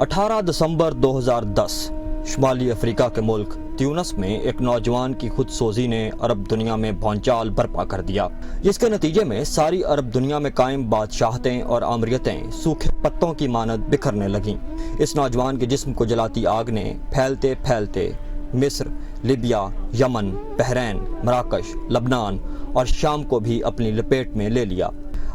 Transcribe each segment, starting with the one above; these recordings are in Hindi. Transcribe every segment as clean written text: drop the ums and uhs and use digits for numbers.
18 दिसंबर 2010 शुमाली अफ्रीका के मुल्क ट्यूनिस में एक नौजवान की खुदसोजी ने अरब दुनिया में भौचाल बर्पा कर दिया, जिसके नतीजे में सारी अरब दुनिया में कायम बादशाहतें और आमरियतें सूखे पत्तों की मानद बिखरने लगीं। इस नौजवान के जिस्म को जलाती आग ने फैलते फैलते मिस्र, लिबिया, यमन, बहरैन, मराकश, लबनान और शाम को भी अपनी लपेट में ले लिया।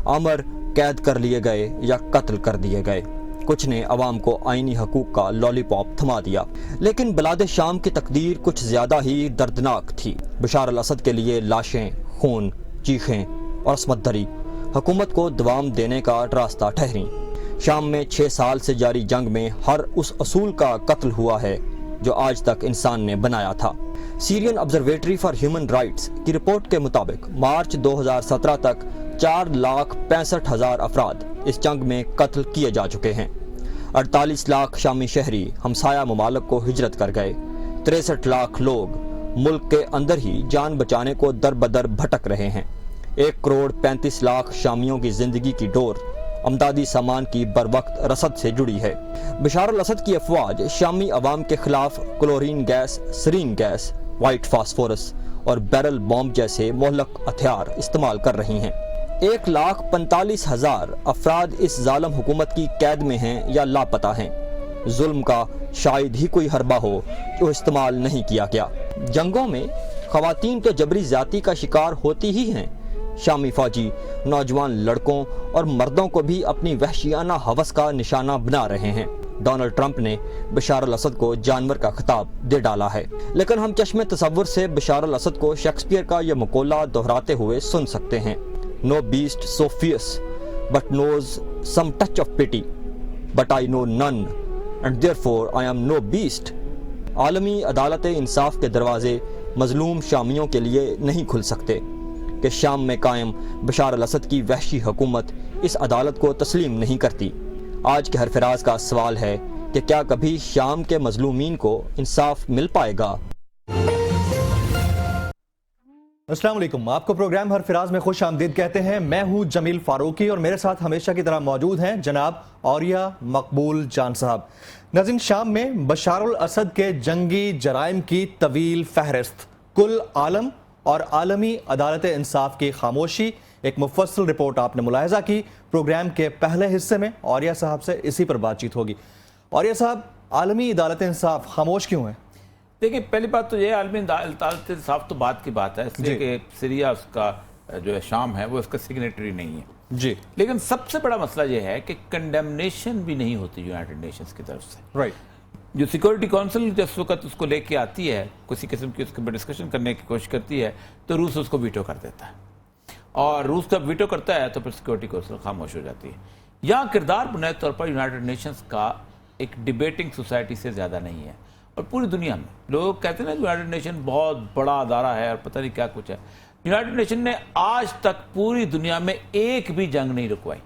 आमर कैद कर लिए गए या कत्ल कर दिए गए। कुछ ने अवाम को आईनी हकूक का लॉलीपॉप थमा दिया। लेकिन बिलाद शाम की तकदीर कुछ ज्यादा ही दर्दनाक थी। बशार अल असद के लिए लाशें, खून, चीखें और असमतदरी हुकूमत को दवाम देने का रास्ता ठहरी। शाम में 6 साल से जारी जंग में हर उस असूल का कत्ल हुआ है जो आज तक इंसान ने बनाया था। Syrian observatory for human rights की रिपोर्ट के मुताबिक मार्च 2017 तक 4,65,000 अफराद इस जंग में कत्ल किए जा चुके हैं। 48 लाख शामी शहरी हमसाया ममालिक को हिजरत कर गए। 63 लाख लोग मुल्क के अंदर ही जान बचाने को दर बदर भटक रहे हैं। 1 करोड़ 35 लाख शामियों की जिंदगी की डोर अमदादी सामान की बरवक्त रसद से जुड़ी है। बशार अल असद की अफवाज शामी अवाम के खिलाफ chlorine gas, sarin gas, white phosphorus और बैरल बॉम्ब जैसे मोहलक हथियार इस्तेमाल कर रही हैं। 1,45,000 अफराद इस जालिम हुकूमत की कैद में हैं या लापता हैं। जुल्म का शायद ही कोई हरबा हो जो इस्तेमाल नहीं किया गया। जंगों में खवातीन तो जबरी ज्यादती का शिकार होती ही हैं। शामी फौजी नौजवान लड़कों और मर्दों को भी अपनी वहशियाना हवस का निशाना बना रहे हैं। डोनाल्ड ट्रंप ने बशार अल असद को जानवर का खिताब दे डाला है, लेकिन हम चश्मे तसव्वुर से बशार अल असद को शेक्सपियर का यह मकोला दोहराते हुए सुन सकते हैं। No beast so fierce, but knows some touch of pity, but I know none, and therefore I am no beast. आलमी अदालत इंसाफ के दरवाजे मजलूम शामियों के लिए नहीं खुल सकते कि शाम में कायम बशार अल असद की वहशी हुकूमत इस अदालत को तस्लीम नहीं करती। आज के हरफराज का सवाल है कि क्या कभी शाम के मजलूमीन को इंसाफ मिल पाएगा? अस्सलाम वालेकुम, आपको प्रोग्राम हर फिराज में खुश आमदीद कहते हैं। मैं हूं जमील फारूकी और मेरे साथ हमेशा की तरह मौजूद हैं जनाब औरिया मकबूल जान साहब। नाज़रीन, शाम में बशार अल असद के जंगी जराइम की तवील फहरिस्त, कुल आलम और आलमी अदालत इंसाफ की खामोशी, एक मुफस्सल रिपोर्ट आपने मुलाहिजा की। प्रोग्राम के पहले हिस्से में औरिया साहब से इसी पर बातचीत होगी। औरिया साहब, आलमी अदालत इंसाफ खामोश क्यों है? देखिए, पहली बात तो ये आलमी अदालत इंसाफ तो बात की बात है, इसलिए कि सीरिया उसका जो है शाम है वो इसका सिग्नेटरी नहीं है जी। लेकिन सबसे बड़ा मसला ये है कि कंडेमनेशन भी नहीं होती यूनाइटेड नेशंस की तरफ से। राइट। जो सिक्योरिटी काउंसिल जिस वक्त उसको लेके आती है, किसी किस्म की उसके डिस्कशन करने की कोशिश करती है, तो रूस उसको वीटो कर देता है, और रूस जब वीटो करता है तो फिर सिक्योरिटी काउंसिल खामोश हो जाती है। यहाँ किरदार बुनियादी तौर पर यूनाइटेड नेशंस का एक डिबेटिंग सोसाइटी से ज़्यादा नहीं है। और पूरी दुनिया में लोग कहते हैं ना यूनाइटेड नेशन बहुत बड़ा अदारा है और पता नहीं क्या कुछ है। यूनाइटेड नेशन ने आज तक पूरी दुनिया में एक भी जंग नहीं रुकवाई।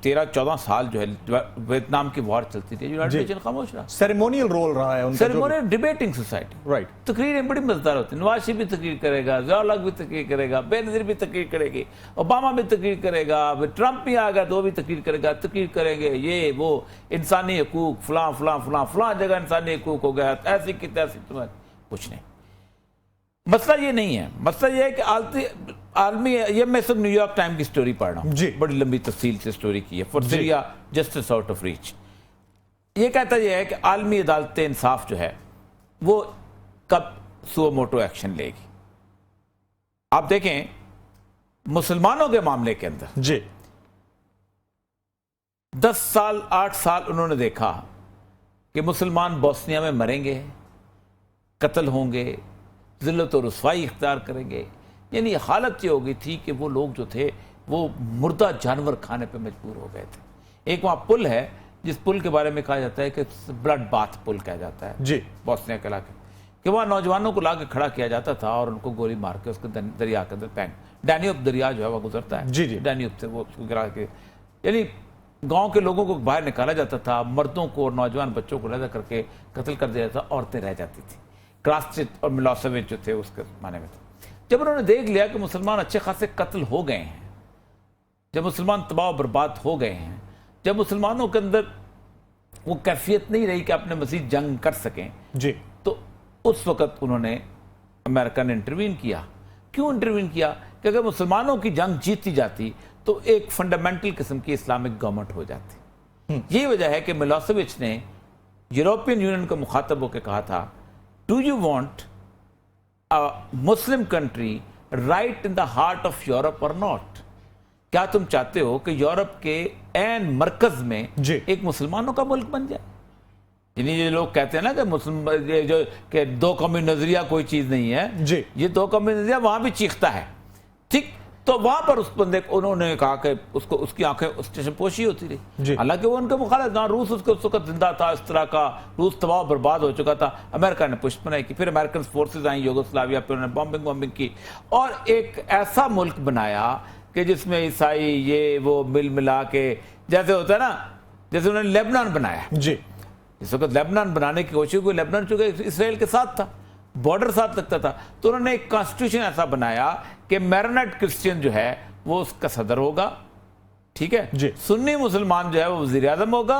13-14 साल जो है वियतनाम की वॉर चलती थी, यूनाइटेड नेशन खामोश रहा। सेरेमोनियल रोल रहा है उनका। Ceremonial debating society. राइट। तकरीरें बड़ी मजेदार होती है। नवाज शरीफ भी तकरीर करेगा, ज़िया-उल-हक भी तकरीर करेगा, बेनज़ीर भी तकरीर करेगी, ओबामा भी तकरीर करेगा, ट्रंप भी आ गया तो वो भी तकरीर करेगा, तकरीर करेंगे ये वो इंसानी हकूक फलां फलां फलां फलां जगह इंसानी हकूक हो गया, ऐसी की तैसी। तुम्हें कुछ नहीं। मसला ये नहीं है। मसला ये है कि आलमी, ये मैं सब न्यूयॉर्क टाइम की स्टोरी पढ़ रहा हूँ जी, बड़ी लंबी तफसील से स्टोरी की है। For Syria justice out of reach. ये कहता यह है कि आलमी अदालत इंसाफ जो है वो कब सुओ मोटो एक्शन लेगी। आप देखें मुसलमानों के मामले के अंदर जी 10 साल 8 साल उन्होंने देखा कि मुसलमान बोस्निया में मरेंगे, कत्ल होंगे, जिल्लत और रुसवाई इख्तियार करेंगे। यानी हालत ये हो गई थी कि वो लोग जो थे वो मुर्दा जानवर खाने पे मजबूर हो गए थे। एक वहाँ पुल है जिस पुल के बारे में कहा जाता है कि ब्लड बाथ पुल कहा जाता है जी, बोस्निया के इलाके, कि वहाँ नौजवानों को लाके खड़ा किया जाता था और उनको गोली मार के उसके दरिया के अंदर फेंक, डैन्यूब दरिया जो है वह गुजरता है जी जी, डैन्यूब से वो उसको गिरा के, यानी गाँव के लोगों को बाहर निकाला जाता था, मर्दों को और नौजवान बच्चों को लदा करके कत्ल कर दिया जाता था, औरतें रह जाती थी। क्रास्चिट और मिलोसेविच जो थे उसके माने में थे। जब उन्होंने देख लिया कि मुसलमान अच्छे खासे कत्ल हो गए हैं, जब मुसलमान तबाह बर्बाद हो गए हैं, जब मुसलमानों के अंदर वो कैफियत नहीं रही कि अपने मजीद जंग कर सकें, जी, तो उस वक्त उन्होंने, अमेरिका ने इंटरवीन किया। क्यों इंटरवीन किया? कि अगर मुसलमानों की जंग जीती जाती तो एक फंडामेंटल किस्म की इस्लामिक गवर्नमेंट हो जाती। यही वजह है कि मिलोसेविच ने यूरोपियन यूनियन को मुखातब होकर कहा था, do you want a Muslim country right in the heart of Europe और नॉट? क्या तुम चाहते हो कि यूरोप के एन मरकज में जी। एक मुसलमानों का मुल्क बन जाए? यानी ये लोग कहते हैं ना कि मुस्लिम, ये जो कि दो कौमी नजरिया कोई चीज नहीं है जी। ये दो कौमी नजरिया वहां भी चीखता है, ठीक। तो वहां पर उस बंदे को उन्होंने कहा कि उसको, उसकी आंखें उस पोशी होती जी। रही। हालांकि वो उनके मुखालिफ ना, रूस उसके उस वक्त जिंदा था, इस तरह का रूस तबाह बर्बाद हो चुका था। अमेरिका ने पुष्टपनाही की, फिर अमेरिकन फोर्सेज आई यूगोस्लाविया पे, उन्होंने बॉम्बिंग की और एक ऐसा मुल्क बनाया कि जिसमें ईसाई ये वो मिल मिला के, जैसे होता है ना, जैसे उन्होंने लेबनान बनाया। जी, इस वक्त लेबनान बनाने की कोशिश हुई, लेबनान चूंकि इसराइल के साथ था, बॉर्डर साथ लगता था, तो उन्होंने एक कॉन्स्टिट्यूशन ऐसा बनाया कि मैरोनेट क्रिश्चियन जो है वो उसका सदर होगा, ठीक है जी। सुन्नी मुसलमान जो है वो वजीर आजम होगा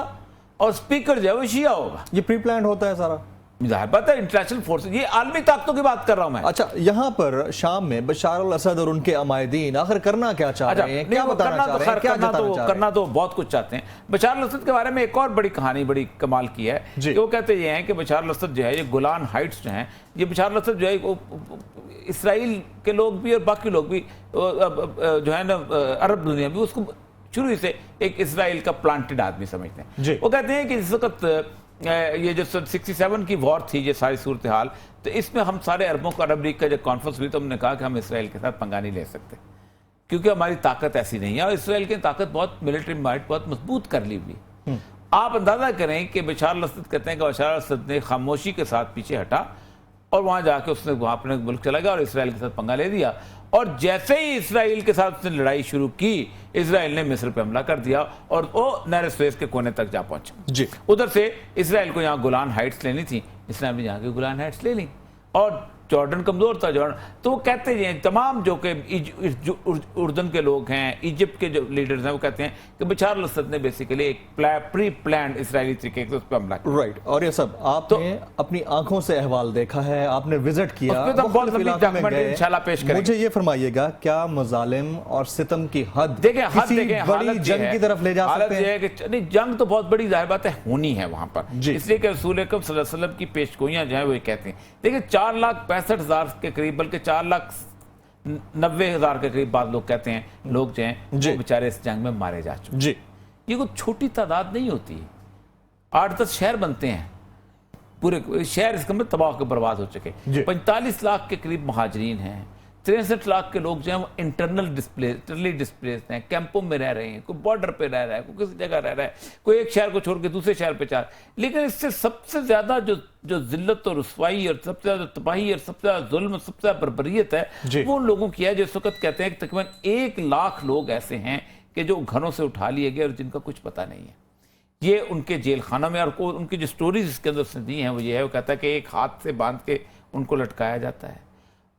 और स्पीकर जो है वो शिया होगा। ये प्री प्लान होता है सारा। जाहिर बात है, इंटरनेशनल फोर्स, ये आलमी ताकतों की बात कर रहा हूं मैं। अच्छा, यहाँ पर शाम में बशार अल असद और उनके अमायदीन आखिर करना क्या चाह रहे हैं, क्या बताना चाह रहे हैं, क्या जताना चाह रहे हैं? करना तो बहुत कुछ चाहते हैं। बशार अल असद के बारे में एक और बड़ी कहानी बड़ी कमाल की है जी। कि वो कहते ये हैं कि बशार अल असद जो है, ये गोलान हाइट्स जो हैं, ये बशार अल असद जो है वो इसराइल के लोग भी और बाकी लोग भी जो है ना, अरब दुनिया भी उसको शुरू से एक इसराइल का प्लांटेड आदमी समझते जी। हैं। वो कहते हैं कि इस वक्त ये जो 67 की वॉर थी, ये सारी सूरत हाल, तो इसमें हम सारे अरबों को, अरब लीग का जब कॉन्फ्रेंस हुई तो हमने कहा कि हम इसराइल के साथ पंगा नहीं ले सकते क्योंकि हमारी ताकत ऐसी नहीं है, और इसराइल की ताकत बहुत, मिलिट्री माइट बहुत मजबूत कर ली हुई। आप अंदाजा करें कि बशार अल असद कहते हैं कि बशार अल असद ने खामोशी के साथ पीछे हटा और वहां जाके उसने वहां अपने मुल्क चला गया और इसराइल के साथ पंगा ले दिया। और जैसे ही इसराइल के साथ उसने लड़ाई शुरू की, इसराइल ने मिस्र पे हमला कर दिया और वो नहर सुएज के कोने तक जा पहुंचा। जी। उधर से इसराइल को यहाँ गोलान हाइट्स लेनी थी, इसराइल ने यहाँ की गोलान हाइट्स ले ली और जॉर्डन कमजोर था जॉर्डन, तो वो कहते हैं तमाम जो कि उर्दन के लोग हैं, इजिप्ट के जो लीडर्स हैं, वो कहते हैं कि बशार अल असद ने बेसिकली एक प्री प्लान्ड इसराइली तरीके से उस पर हमला किया। राइट। और ये सब आपने अपनी आंखों से अहवाल देखा है, आपने विजिट किया, उस पे तो हम बहुत मुख्तलिफ लंबी इलाकों में डॉक्यूमेंट्री गए। इंशाल्लाह पेश करेंगे। मुझे ये फरमाइएगा, क्या मजालिम और सितम की हद देखें, हद किसी देखें, बड़ी हालत ये जंग है, की तरफ ले जा हालत सकते ये हैं? है कि नहीं, जंग तो बहुत बड़ी जाहिर बात है होनी है वहां पर, जी। इसलिए कि रसूल अकरम सल्लल्लाहु अलैहि वसल्लम की पेशगोइयां जो है वो ये कहते हैं। देखिए 4,65,000 के करीब, बल्कि 4,90,000 के करीब बाद लोग कहते हैं, लोग जो हैं जी। वो बेचारे इस जंग में मारे जा चुके। जी, ये कोई छोटी तादाद नहीं होती, 8-10 शहर बनते हैं, पूरे शहर इसके अंदर तबाह के बर्बाद हो चुके। जी। 45 लाख के करीब महाजरीन हैं, 63 लाख के लोग जो हैं वो इंटरनली डिस्प्लेस हैं, कैंपों में रह रहे हैं, कोई बॉर्डर पे रह रहा है, कोई किसी जगह रह रहा है, कोई एक शहर को छोड़ के दूसरे शहर पे चार। लेकिन इससे सबसे ज्यादा जो जिल्लत और रुसवाई और सबसे ज्यादा तबाही और सबसे ज्यादा जुल्म, सबसे ज्यादा बर्बरियत जी। है, वो उन लोगों की है जो इस वक्त कहते हैं कि तकरीबन 1 लाख लोग ऐसे हैं कि जो घरों से उठा लिए गए और जिनका कुछ पता नहीं है। ये उनके जेल खाना में, और उनकी जो स्टोरीज इसके अंदर से दी हैं वो ये है, वो कहता है कि एक हाथ से बांध के उनको लटकाया जाता है,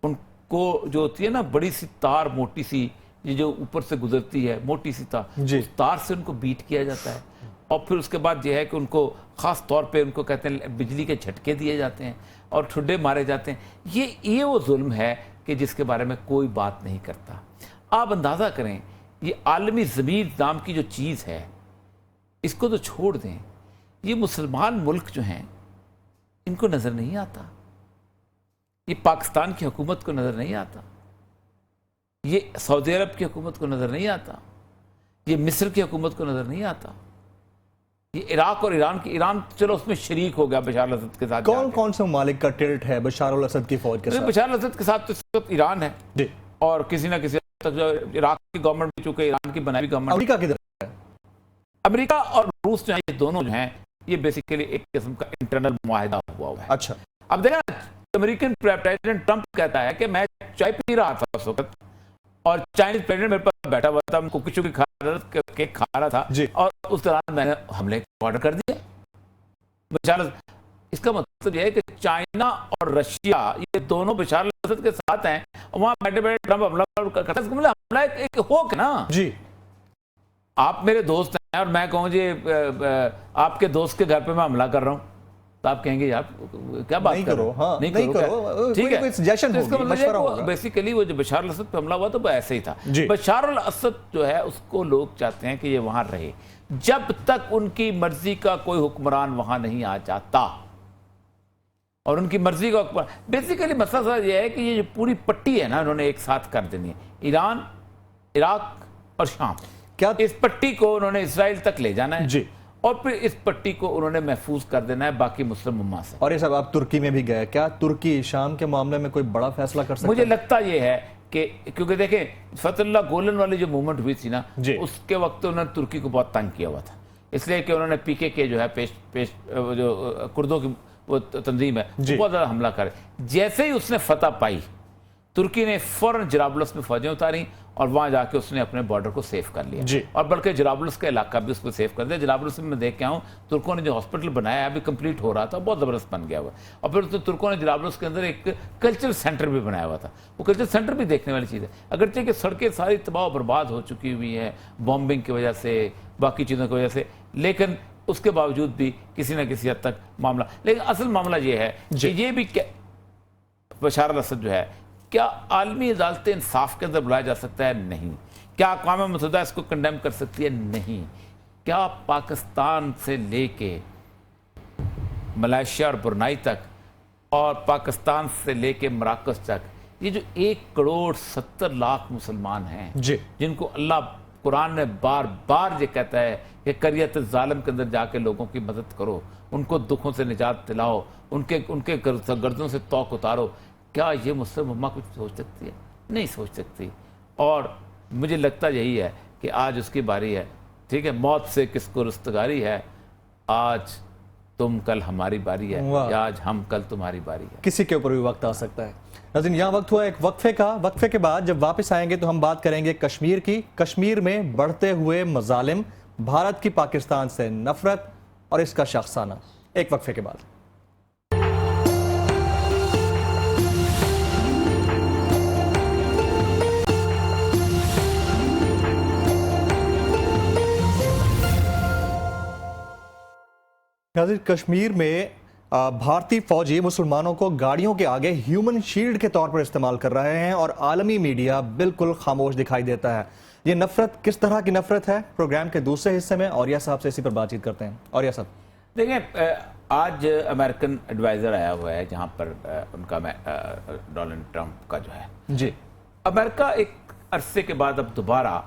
उनको जो होती है ना बड़ी सी तार, मोटी सी, ये जो ऊपर से गुजरती है मोटी सी तार, जी। उस तार से उनको बीट किया जाता है और फिर उसके बाद यह है कि उनको खास तौर पे उनको कहते हैं बिजली के झटके दिए जाते हैं और ठुड्डे मारे जाते हैं। ये वो जुल्म है कि जिसके बारे में कोई बात नहीं करता। आप अंदाजा करें, ये आलमी ज़मीर नाम की जो चीज़ है, इसको तो छोड़ दें, ये मुसलमान मुल्क जो हैं इनको नजर नहीं आता, ये पाकिस्तान की हुकूमत को नजर नहीं आता, ये सऊदी अरब की हुकूमत को नजर नहीं आता, ये मिस्र की हुकूमत को नजर नहीं आता, ये इराक और ईरान की, ईरान चलो उसमें शरीक हो गया बशार अल असद के साथ। कौन कौन से ममालिक का टिल्ट है बशार अल असद की फौज के साथ? बशार अल असद के साथ तो इस वक्त ईरान है जी। और किसी ना किसी हद तक जो इराक की गवर्नमेंट भी, चूंकि ईरान की बनाई गवर्नमेंट, अमेरिका किधर है? अमेरिका और रूस जो है, ये दोनों जो हैं ये बेसिकली एक किस्म का इंटरनल मुआहिदा हुआ है। अच्छा। अब देखा, अमेरिकन प्रेसिडेंट ट्रंप कहता है कि मैं चाय पी रहा था उस वक्त और चाइनीज प्रेसिडेंट मेरे पास बैठा हुआ था, कुकी चुकी खा रहा था, केक खा रहा था जी। और उस दौरान मैंने हमले का ऑर्डर कर दिया। बशार, इसका मतलब यह है कि चाइना और रशिया ये दोनों बशार अल असद के साथ हैं और वहां बैठे बैठे ट्रंप हमला करता है। हमला एक होक ना जी। आप मेरे दोस्त और मैं कहूँ जी आपके दोस्त के घर पे मैं हमला कर रहा हूँ, तो आप कहेंगे यार क्या बात नहीं कर रहे करो, हो? हाँ, नहीं करो क्या? करो, ठीक कोई है, कोई suggestion तो इसका होगी, मतलब मशवरा है होगा। बेसिकली वो जो बशर अल असद पे हमला हुआ तो वो ऐसे ही था। जी। बशर अल असद जो है उसको लोग चाहते हैं कि ये वहां रहे जब तक उनकी मर्जी का कोई हुक्मरान वहां नहीं आ जाता, और उनकी मर्जी का बेसिकली मसला सर ये है कि ये जो पूरी पट्टी है ना उन्होंने एक साथ कर देनी है, ईरान, इराक और शाम। क्या इस पट्टी को उन्होंने इसराइल तक ले जाना है जी, और फिर इस पट्टी को उन्होंने महफूज कर देना है बाकी मुस्लिम उम्मा से। और ये सब आप तुर्की में भी गए, क्या तुर्की शाम के मामले में कोई बड़ा फैसला कर सकता मुझे है? लगता यह है कि क्योंकि देखें फतहुल्लाह गोलन वाली जो मूवमेंट हुई थी ना, जी। उसके वक्त उन्होंने तुर्की को बहुत तंग किया हुआ था, इसलिए कि उन्होंने पीके के जो है जो कुर्दों की वो तंजीम है जी। बहुत ज़्यादा हमला करे। जैसे ही उसने फतह पाई, तुर्की ने फौरन जराबलस में फौजें उतारी और वहां जाके उसने अपने बॉर्डर को सेफ कर लिया जी। और बल्कि जराबलस का इलाका भी उसको सेफ कर दिया। जराबलस में मैं देख के आऊँ, तुर्कों ने जो हॉस्पिटल बनाया है अभी कंप्लीट हो रहा था, बहुत ज़बरदस्त बन गया हुआ। और फिर तो तुर्कों ने जराबलस के अंदर एक कल्चरल सेंटर भी बनाया हुआ था, वो कल्चरल सेंटर भी देखने वाली चीज़ है। अगरचे कि सड़कें सारी तबाह बर्बाद हो चुकी हुई हैं बॉम्बिंग की वजह से, बाकी चीज़ों की वजह से, लेकिन उसके बावजूद भी किसी न किसी हद तक मामला, लेकिन असल मामला ये है कि ये भी क्या बशर अल असद जो है, क्या आलमी अदालत इंसाफ के अंदर बुलाया जा सकता है? नहीं। क्या अक़वाम मुत्तहिदा इसको कंडेम कर सकती है? नहीं। क्या पाकिस्तान से लेके मलेशिया और ब्रुनाई तक और पाकिस्तान से लेके मराकश तक ये जो 1,70,00,000 मुसलमान हैं जी, जिनको अल्लाह कुरान ने बार बार ये कहता है कि करियत ज़ालिम के अंदर जाके लोगों की मदद करो, उनको दुखों से निजात दिलाओ, उनके गर्दनों से तौक उतारो, क्या ये मुस्लिम उम्मा कुछ सोच सकती है? नहीं सोच सकती। और मुझे लगता यही है कि आज उसकी बारी है। ठीक है, मौत से किसको रुस्तगारी है, आज तुम कल हमारी बारी है, वाह। या आज हम कल तुम्हारी बारी है। किसी के ऊपर भी वक्त आ सकता है। नाज़रीन, यहाँ वक्त हुआ एक वक्फे का। वक्फे के बाद जब वापस आएंगे तो हम बात करेंगे कश्मीर की। कश्मीर में बढ़ते हुए मजालिम, भारत की पाकिस्तान से नफरत और इसका शख्साना। एक वक्फे के बाद। नाज़रीन, कश्मीर में भारतीय फौजी मुसलमानों को गाड़ियों के आगे ह्यूमन शील्ड के तौर पर इस्तेमाल कर रहे हैं और आलमी मीडिया बिल्कुल खामोश दिखाई देता है। ये नफरत किस तरह की नफरत है, प्रोग्राम के दूसरे हिस्से में औरिया साहब से इसी पर बातचीत करते हैं। औरिया साहब, देखिए, आज अमेरिकन एडवाइज़र आया हुआ है जहाँ पर उनका डोनाल्ड ट्रंप का जो है जी, अमेरिका एक अरसे के बाद अब दोबारा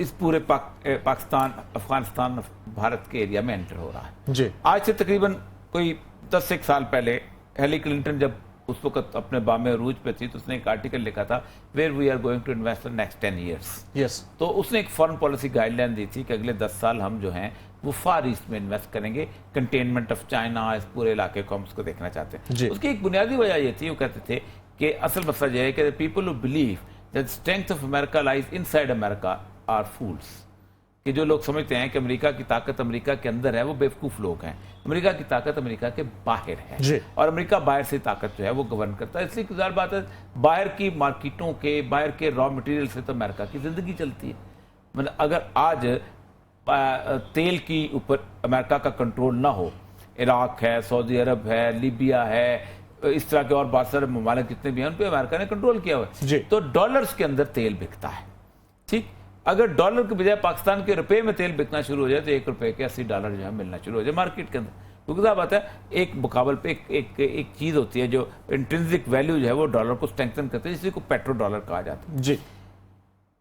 इस पूरे पाकिस्तान, अफगानिस्तान, भारत के एरिया में एंटर हो रहा है। जी, आज से तकरीबन कोई 10 साल पहले हेली क्लिंटन जब उस वक्त अपने बामे अरूज पे थी तो उसने एक आर्टिकल लिखा था, where we are going to invest in next 10 years। Yes, तो उसने एक फॉरेन पॉलिसी गाइडलाइन दी थी कि अगले 10 साल हम जो हैं वो फार ईस्ट में इन्वेस्ट करेंगे, कंटेनमेंट ऑफ चाइना, इस पूरे इलाके को हम उसको देखना चाहते जी। हैं। उसकी एक बुनियादी वजह ये थी, वो कहते थे कि असल मसला यह है कि people who believe that strength of America lies inside America are fools, कि जो लोग समझते हैं कि अमेरिका की ताकत अमेरिका के अंदर है वो बेवकूफ़ लोग हैं। अमेरिका की ताकत अमेरिका के बाहर जी। है और अमेरिका बाहर से ताकत जो है वो गवर्न करता है। इसलिए ज़ाहिर बात है बाहर की मार्केटों के, बाहर के रॉ मटेरियल से तो अमेरिका की ज़िंदगी चलती है। मतलब अगर आज तेल की ऊपर अमेरिका का कंट्रोल ना हो, इराक है, सऊदी अरब है, लीबिया है, इस तरह के और बहुत सारे ममालिक जितने भी हैं उन पर अमेरिका ने कंट्रोल किया हुआ जी। है। तो डॉलर्स के अंदर तेल बिकता है। ठीक, अगर डॉलर के बजाय पाकिस्तान के रुपए में तेल बिकना शुरू हो जाए तो $1 के $80 जो है मिलना शुरू हो जाए मार्केट के अंदर। क्योंकि क्या बात है, एक मुकाबले पे एक चीज़ होती है जो इंट्रिंसिक वैल्यू जो है वो डॉलर को स्ट्रेंथन करती है, जिसको पेट्रो डॉलर कहा जाता है। जी,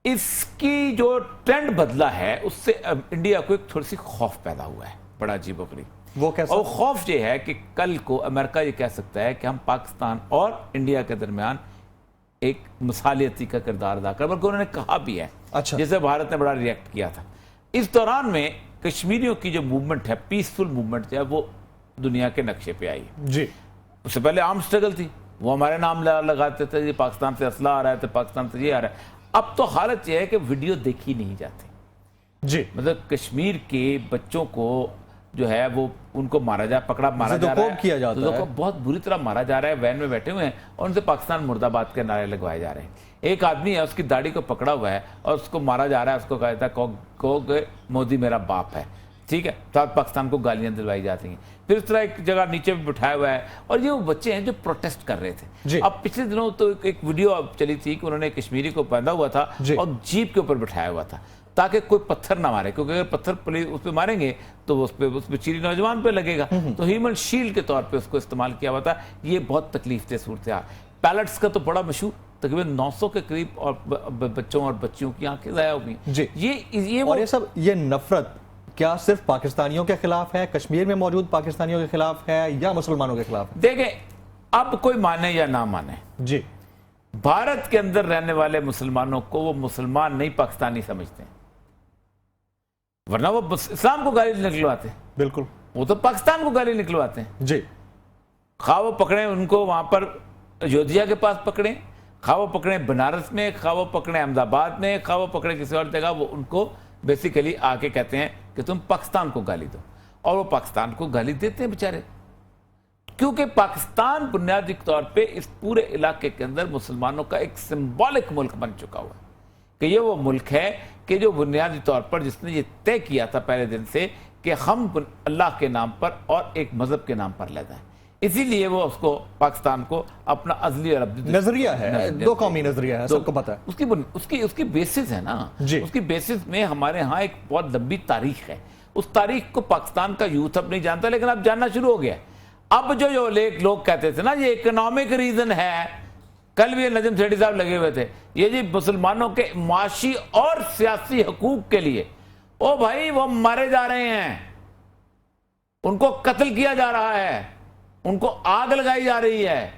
इसकी जो ट्रेंड बदला है उससे इंडिया को एक थोड़ी सी खौफ पैदा हुआ है, बड़ा अजीबोगरीब। वो कैसा? और खौफ ये है कि कल को अमेरिका ये कह सकता है कि हम पाकिस्तान और इंडिया के दरमियान एक मिसालियती का किरदार अदा कर, बल्कि उन्होंने कहा भी है। अच्छा, जैसे भारत ने बड़ा रिएक्ट किया था। इस दौरान में कश्मीरियों की जो मूवमेंट है, पीसफुल मूवमेंट जो है, वो दुनिया के नक्शे पे आई है। जी, उससे पहले आर्म स्ट्रगल थी, वो हमारे नाम लगाते थे, ये पाकिस्तान से असला आ रहा है तो पाकिस्तान से ये आ रहा है। अब तो हालत यह है कि वीडियो देखी नहीं जाती। जी, मतलब कश्मीर के बच्चों को जो है वो उनको मारा जा पकड़ा मारा जा रहा है, किया जाता है। बहुत बुरी तरह मारा जा रहा है। वैन में बैठे हुए हैं और उनसे पाकिस्तान मुर्दाबाद के नारे लगवाए जा रहे हैं। एक आदमी है, उसकी दाढ़ी को पकड़ा हुआ है और उसको मारा जा रहा है। उसको कहा था को मोदी मेरा बाप है, ठीक है। साथ पाकिस्तान को गालियां दिलवाई जाती हैं। फिर इस तरह एक जगह नीचे भी बिठाया हुआ है और ये वो बच्चे हैं जो प्रोटेस्ट कर रहे थे। अब पिछले दिनों तो एक वीडियो चली थी कि उन्होंने कश्मीरी को बांधा हुआ था और जीप के ऊपर बिठाया हुआ था ताकि कोई पत्थर ना मारे, क्योंकि अगर पत्थर पुलिस उस पर मारेंगे तो उस पर चीरी नौजवान पे लगेगा। तो ह्यूमन शील्ड के तौर पे उसको इस्तेमाल किया हुआ था। ये बहुत तकलीफ दे सूरत है। पैलेट्स का तो बड़ा मशहूर, तकरीबन 900 के करीब और बच्चों और बच्चियों की आंखें ज़ाया हो गई। ये नफरत क्या सिर्फ पाकिस्तानियों के खिलाफ है, कश्मीर में मौजूद पाकिस्तानियों के खिलाफ है, या मुसलमानों के खिलाफ है? देखें, अब कोई माने या ना माने, जी, भारत के अंदर रहने वाले मुसलमानों को वो मुसलमान नहीं पाकिस्तानी समझते हैं, वरना वो इस्लाम को गाली निकलवाते हैं। बिल्कुल, वो तो पाकिस्तान को गाली निकलवाते हैं। जी, खा वो पकड़े उनको वहां पर अयोध्या के पास पकड़े, खा वो पकड़े बनारस में, खा वो पकड़े अहमदाबाद में, खा वो पकड़े किसी और जगह, वो उनको बेसिकली आके कहते हैं कि तुम पाकिस्तान को गाली दो, और वो पाकिस्तान को गाली देते हैं बेचारे, क्योंकि पाकिस्तान बुनियादी तौर पे इस पूरे इलाके के अंदर मुसलमानों का एक सिंबॉलिक मुल्क बन चुका हुआ है कि ये वो मुल्क है कि जो बुनियादी तौर पर जिसने ये तय किया था पहले दिन से कि हम अल्लाह के नाम पर और एक मजहब के नाम पर लेते हैं। इसीलिए वो उसको पाकिस्तान को अपना अजली और अब्दी नजरिया है, दो कौमी नजरिया है, सबको पता है। उसकी बेसिस है ना, उसकी बेसिस में हमारे यहाँ एक बहुत लंबी तारीख है। उस तारीख को पाकिस्तान का यूथ अब नहीं जानता, लेकिन अब जानना शुरू हो गया। अब जो लोग कहते थे ना ये इकोनॉमिक रीजन है, कल भी नजम सेठी साहब लगे हुए थे, ये जी मुसलमानों के माशी और सियासी हकूक के लिए, ओ भाई वो मारे जा रहे हैं, उनको कत्ल किया जा रहा है, उनको आग लगाई जा रही है,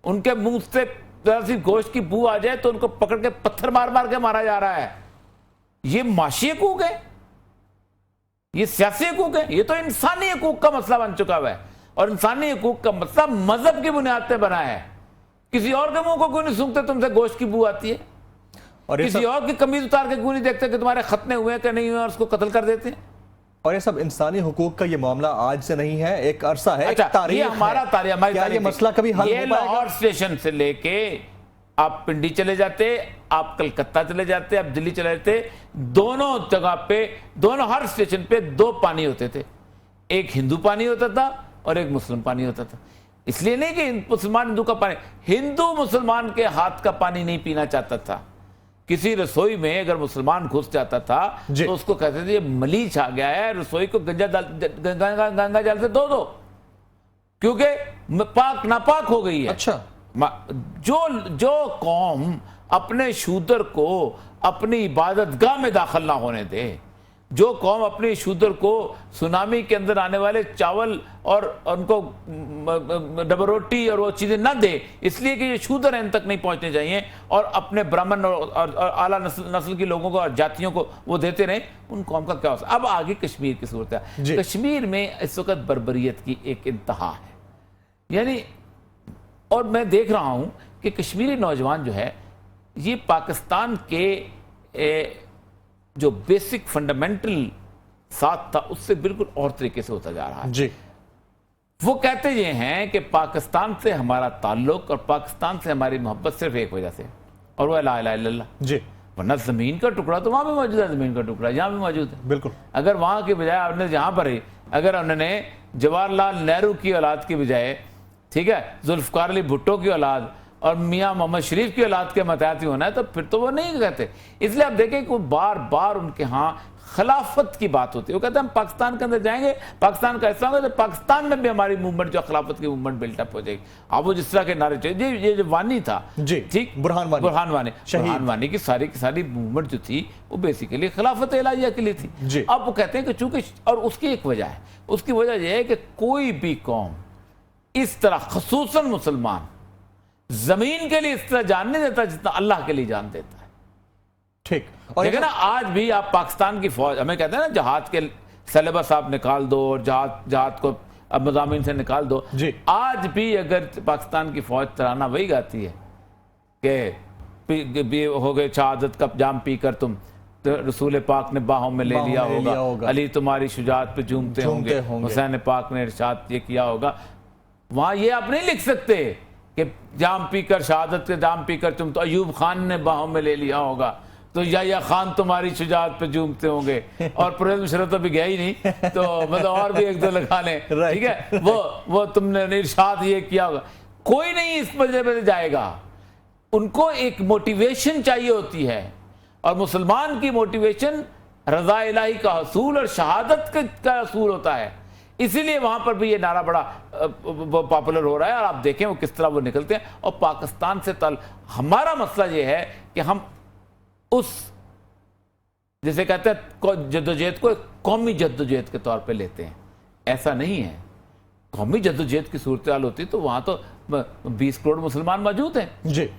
उनके मुंह से जरा सी गोश्त की बू आ जाए तो उनको पकड़ के पत्थर मार मार के मारा जा रहा है। ये माशी हकूक है, ये सियासी हकूक है, ये तो इंसानी हकूक का मसला बन चुका हुआ है। और इंसानी हकूक का मसला मजहब की बुनियाद पे बना है। किसी और के मुंह को क्यों नहीं सूंघते तुमसे गोश्त की बू आती है, और किसी और की कमीज उतार के क्यों नहीं देखते कि तुम्हारे खतने हुए कि नहीं हुए, और उसको कत्ल कर देते हैं। और ये सब इंसानी हुकूक का ये मामला आज से नहीं है, एक अरसा है, अच्छा, एक तारीख ये हमारा तारीख, क्या ये मसला कभी हल हो पाएगा? लाहौर स्टेशन से लेके आप पिंडी चले जाते, आप कलकत्ता चले जाते, आप दिल्ली चले जाते, दोनों जगह पे, दोनों हर स्टेशन पे दो पानी होते थे, एक हिंदू पानी होता था और एक मुस्लिम पानी होता था। इसलिए नहीं कि मुसलमान हिंदू का पानी, हिंदू मुसलमान के हाथ का पानी नहीं पीना चाहता था। किसी रसोई में अगर मुसलमान घुस जाता था तो उसको कहते थे ये मलीच आ गया है, रसोई को गंगा जल से धो दो क्योंकि पाक नापाक हो गई है। अच्छा, जो कौम अपने शूदर को अपनी इबादतगाह में दाखिल ना होने दे, जो कौम अपने शूदर को सुनामी के अंदर आने वाले चावल और उनको डबल रोटी और वो चीजें ना दे, इसलिए कि ये शूदर इन तक नहीं पहुंचने चाहिए, और अपने ब्राह्मण और आला नस्ल के लोगों को और जातियों को वो देते रहे, उन कौम का क्या हो। अब आगे कश्मीर की सूरत है। कश्मीर में इस वक्त बर्बरियत की एक इंतहा है, यानी, और मैं देख रहा हूं कि कश्मीरी नौजवान जो है ये पाकिस्तान के जो बेसिक फंडामेंटल साथ था उससे बिल्कुल और तरीके से होता जा रहा है। जी, वो कहते ये हैं कि पाकिस्तान से हमारा ताल्लुक और पाकिस्तान से हमारी मोहब्बत सिर्फ एक वजह से, और वो ला इलाहा इल्लल्लाह। जी, वरना जमीन का टुकड़ा तो वहां भी मौजूद है, जमीन का टुकड़ा यहां भी मौजूद है। बिल्कुल, अगर वहां की बजाय आपने यहां पर ही अगर उन्होंने जवाहरलाल नेहरू की औलाद की बजाय, ठीक है, जुल्फकार अली भुट्टो की औलाद और मियां मोहम्मद शरीफ की औलाद के मतहती होना है, तो फिर तो वो नहीं कहते। इसलिए आप देखें कि बार बार उनके यहाँ खिलाफत की बात होती है। वो कहते हैं हम पाकिस्तान के अंदर जाएंगे, पाकिस्तान का ऐसा होगा तो पाकिस्तान में भी हमारी मूवमेंट जो खिलाफत की मूवमेंट बिल्टअप हो जाएगी। अब वो जिस तरह के नारे चाहिए, ये जो वानी था, ठीक, बुरहान वानी की सारी मूवमेंट जो थी वो बेसिकली खिलाफत इलाहिया के लिए थी। अब वो कहते हैं कि चूंकि, और उसकी एक वजह है, उसकी वजह यह है कि कोई भी कौम इस तरह, खसूसन मुसलमान, जमीन के लिए इस तरह जान नहीं देता जितना अल्लाह के लिए जान देता है। ठीक, और देखिए ना, आज भी आप पाकिस्तान की फौज, हमें कहते हैं ना जहाद के सिलेबस आप निकाल दो और जहाद को अब मज़ामीन से निकाल दो। आज भी अगर पाकिस्तान की फौज तराना वही गाती है कि हो गए शहादत का जाम पी कर तुम तो रसूल पाक ने बाहों में ले लिया में लिया होगा, होगा। अली तुम्हारी शुजात पे झूमते होंगे, हुसैन पाक ने इरशाद ये किया होगा। वहां ये आप नहीं लिख सकते कि जाम पीकर शहादत के जाम पीकर तुम, तो अयूब खान ने बाहों में ले लिया होगा, तो या खान तुम्हारी शुजात पे झूमते होंगे, और परवेज मुशर्रफ तो भी गया ही नहीं, तो मतलब और भी एक दो लगा लें, ठीक है, वो तुमने इरशाद ये किया होगा। कोई नहीं इस मजले में जाएगा, उनको एक मोटिवेशन चाहिए होती है, और मुसलमान की मोटिवेशन रजा इलाही का हसूल और शहादत का हसूल होता है। इसीलिए वहां पर भी ये नारा बड़ा पॉपुलर हो रहा है, और आप देखें वो किस तरह वो निकलते हैं। और पाकिस्तान से हमारा मसला ये है कि हम उस जिसे कहते हैं जद्दोजहद को कौमी जद्दोजहद के तौर पे लेते हैं। ऐसा नहीं है। कौमी जद्दोजहद की सूरत हाल होती तो वहां तो 20 करोड़ मुसलमान मौजूद हैं जी।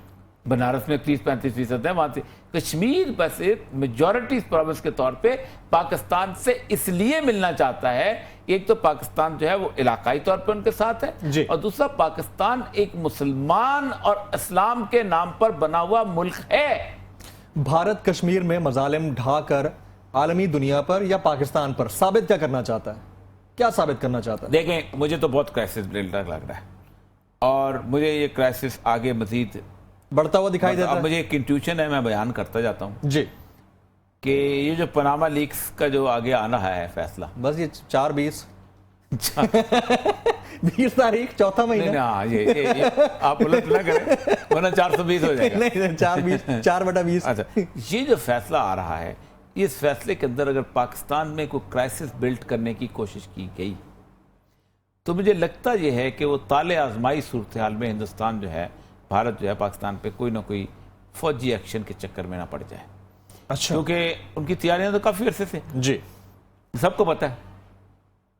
बनारस में 30-35% है, वहां से कश्मीर बस मेजॉरिटी प्रोविंस के तौर पे पाकिस्तान से इसलिए मिलना चाहता है। एक तो पाकिस्तान जो है वो इलाकाई तौर पे उनके साथ है, और दूसरा पाकिस्तान एक मुसलमान और इस्लाम के नाम पर बना हुआ मुल्क है। भारत कश्मीर में मजालिम ढाकर आलमी दुनिया पर या पाकिस्तान पर साबित क्या करना चाहता है? क्या साबित करना चाहता है? देखें, मुझे तो बहुत क्राइसिस लग रहा है, और मुझे ये क्राइसिस आगे मजीद बढ़ता हुआ दिखाई देता है। मुझे एक इंट्यूशन है, मैं बयान करता जाता हूं जी, कि ये जो पनामा लीक्स का जो आगे आना है फैसला, बस ये 4-20 20 तारीख, चौथा महीना। नहीं, हाँ, ये आप उलट ना करें वरना 420 हो जाएगा। नहीं, 4/20। अच्छा, ये जो फैसला आ रहा है, इस फैसले के अंदर अगर पाकिस्तान में कोई क्राइसिस बिल्ड करने की कोशिश की गई तो मुझे लगता यह है कि वो ताले आजमाई सूरत हाल में हिंदुस्तान जो है, भारत जो है, पाकिस्तान पे कोई ना कोई फौजी एक्शन के चक्कर में ना पड़ जाए। अच्छा, क्योंकि उनकी तैयारियां तो काफी अरसे से जी, सबको पता है,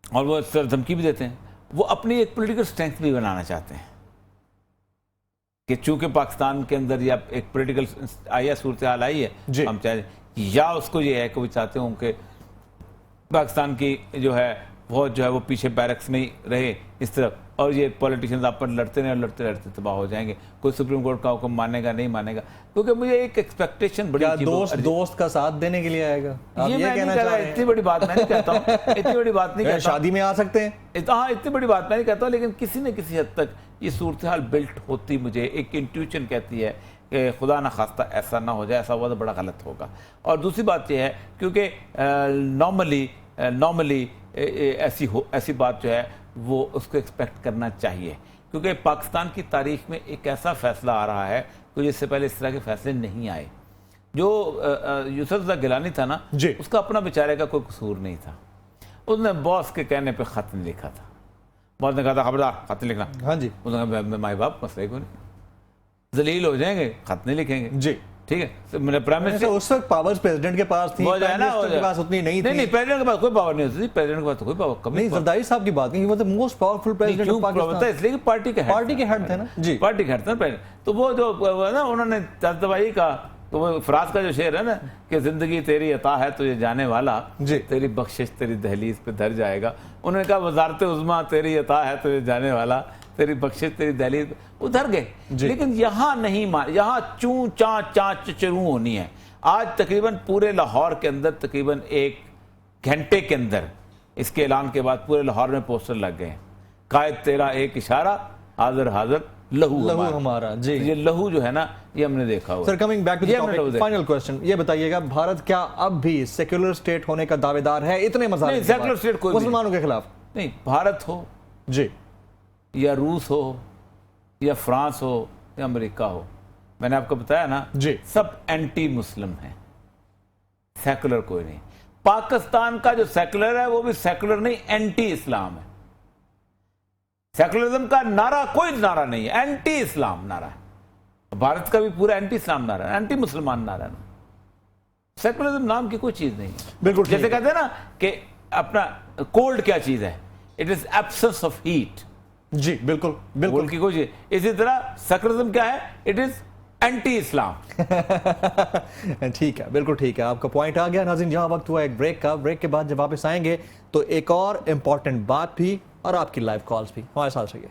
और वो सर धमकी भी देते हैं। वो अपनी एक पॉलिटिकल स्ट्रेंथ भी बनाना चाहते हैं कि चूंकि पाकिस्तान के अंदर या एक पॉलिटिकल आया सूरत हाल आई है, हम चाहे, या उसको ये है कि वो चाहते हों कि पाकिस्तान की जो है फौज जो है वो पीछे बैरक्स में ही रहे इस तरफ, और ये पॉलिटिशियंस आप पर लड़ते रहे, लड़ते लड़ते तबाह हो जाएंगे। कोई सुप्रीम कोर्ट का हुक्म मानेगा नहीं मानेगा, क्योंकि मुझे एक एक्सपेक्टेशन बड़ी, दोस्त का साथ देने के लिए आएगा, आप ये ये मैं कहना नहीं कह चाह रहा, रहे हैं? इतनी बड़ी बात मैं नहीं कहता हूँ, इतनी बड़ी बात नहीं कहता, शादी में आ सकते हैं, हाँ, इतनी बड़ी बात मैं नहीं कहता, लेकिन किसी न किसी हद तक ये सूरत हाल बिल्ट होती, मुझे एक इंट्यूशन कहती है कि खुदा ना खास्ता ऐसा ना हो जाए, ऐसा हुआ तो बड़ा गलत होगा। और दूसरी बात यह है क्योंकि नॉर्मली ऐसी बात जो है वो उसको एक्सपेक्ट करना चाहिए, क्योंकि पाकिस्तान की तारीख में एक ऐसा फैसला आ रहा है कि जिससे पहले इस तरह के फैसले नहीं आए। जो यूसुफ गिलानी था ना, उसका अपना बेचारे का कोई कसूर नहीं था, उसने बॉस के कहने पे खत नहीं लिखा था। बॉस ने कहा था खबरदार खत नहीं लिखना, हाँ जी, उसने कहा माई बाप मसले को नहीं, जलील हो जाएंगे, खत नहीं लिखेंगे जी, ठीक है। तो मेरे प्राइम मिनिस्टर उस वक्त पावर्स प्रेसिडेंट के पास थी, प्राइम मिनिस्टर के पास उतनी नहीं थी। नहीं, प्रेसिडेंट के पास कोई पावर नहीं होती थी, प्रेसिडेंट के पास तो कोई पावर कम नहीं। जरदारी साहब की बात नहीं, वो तो most powerful president of Pakistan, इसलिए कि पार्टी के हेड थे ना जी, पार्टी के हेड थे प्रेसिडेंट। तो वो जो ना उन्होंने दवाई का, तो वो फराज का जो शेर है ना कि जिंदगी तेरी अता है तुझे जाने वाला, तेरी बख्शिश तेरी दहलीज पे धर जाएगा। उन्होंने कहा वजारत उज़्मा तेरी अता है तुझे जाने वाला, तेरी बख्शिश तेरी दहलीज, उधर गए। लेकिन यहाँ नहीं, यहाँ चूं चा चा चचरू होनी है। आज तकरीबन पूरे लाहौर के अंदर तकरीबन 1 घंटे के अंदर इसके ऐलान के बाद पूरे लाहौर में पोस्टर लग गए, कायद तेरा एक इशारा, हाजिर हाजिर लहू हमारा जी। ये लहू जो है ना, ये हमने देखा हुआ। Sir, coming back to the topic, final question ये बताइएगा, भारत क्या अब भी सेक्युलर स्टेट होने का दावेदार है? इतने मसाले सेक्युलर स्टेट कोई मुसलमानों के खिलाफ नहीं, भारत हो जी, या रूस हो या फ्रांस हो या अमेरिका हो, मैंने आपको बताया ना जी, सब एंटी मुस्लिम है, सेकुलर कोई नहीं। पाकिस्तान का जो सेकुलर है वो भी सेकुलर नहीं, एंटी इस्लाम है। सेकुलरिज्म का नारा कोई नारा नहीं है, एंटी इस्लाम नारा है। भारत का भी पूरा एंटी इस्लाम नारा है, एंटी मुसलमान नारा है। सेकुलरिज्म नाम की कोई चीज नहीं है। बिल्कुल, जैसे कहते हैं ना कि अपना कोल्ड क्या चीज है, it is absence of heat जी, बिल्कुल बिल्कुल की कोई चीज। इसी तरह सेकुलरिज्म क्या है, इट इज एंटी इस्लाम। ठीक है, बिल्कुल ठीक है, आपका पॉइंट आ गया। नाज़रीन, जहां वक्त हुआ एक ब्रेक का, ब्रेक के बाद जब वापस आएंगे तो एक और इंपॉर्टेंट बात भी और आपकी लाइव कॉल्स भी। हमारे साथ रहिए।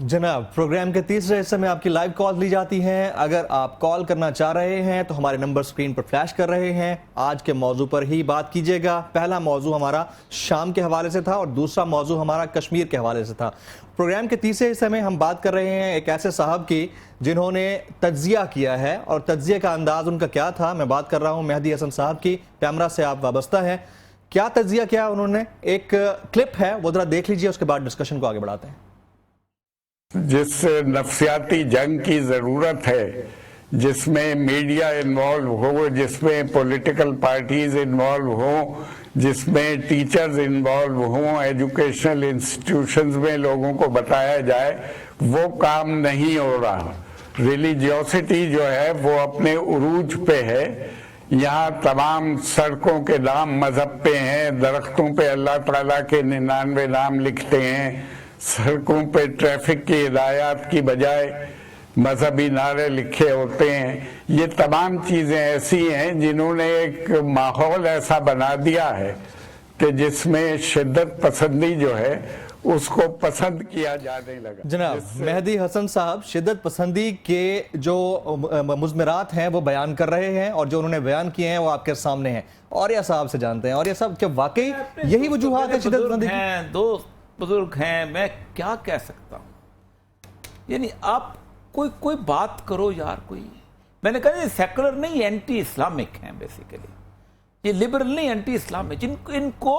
जनाब, प्रोग्राम के तीसरे हिस्से में आपकी लाइव कॉल ली जाती हैं। अगर आप कॉल करना चाह रहे हैं तो हमारे नंबर स्क्रीन पर फ्लैश कर रहे हैं। आज के मौजू पर ही बात कीजिएगा। पहला मौजू हमारा शाम के हवाले से था और दूसरा मौजू हमारा कश्मीर के हवाले से था। प्रोग्राम के तीसरे हिस्से में हम बात कर रहे हैं एक ऐसे साहब की जिन्होंने तज्जिया किया है, और तज्जिए का अंदाज उनका क्या था। मैं बात कर रहा हूँ मेहदी हसन साहब की। पैमरा से आप वाबस्ता हैं, क्या तज्जिया किया उन्होंने? एक क्लिप है, वो जरा देख लीजिए, उसके बाद डिस्कशन को आगे बढ़ाते हैं। जिस नफ्सियाती जंग की जरूरत है, जिसमें मीडिया इन्वॉल्व हो, जिसमें पॉलिटिकल पार्टीज इन्वॉल्व हो, जिसमें टीचर्स इन्वॉल्व हों, एजुकेशनल इंस्टीट्यूशंस में लोगों को बताया जाए, वो काम नहीं हो रहा। रिलीजियोसिटी जो है वो अपने उरूज पे है। यहाँ तमाम सड़कों के नाम मजहब पे हैं, दरख्तों पे अल्लाह ताला के 99 नाम लिखते हैं, सड़कों पे ट्रैफिक की हिदायत की बजाय मजहबी नारे लिखे होते हैं। ये तमाम चीजें ऐसी हैं जिन्होंने एक माहौल ऐसा बना दिया है कि जिसमें शिद्दत पसंदी जो है उसको पसंद किया जाने लगा। जनाब मेहदी हसन साहब शिद्दत पसंदी के जो मुज़मिरात हैं वो बयान कर रहे हैं, और जो उन्होंने बयान किए हैं वो आपके सामने हैं। औरिया साहब से जानते हैं, औरिया साहब क्या वाकई यही वजूहात है शिद्दत पसंदी की? दो बुजुर्ग हैं, मैं क्या कह सकता हूं। यानी आप कोई बात करो यार। कोई मैंने कहा ये सेकुलर नहीं, एंटी इस्लामिक हैं बेसिकली। ये लिबरल नहीं, एंटी इस्लामिक। इनको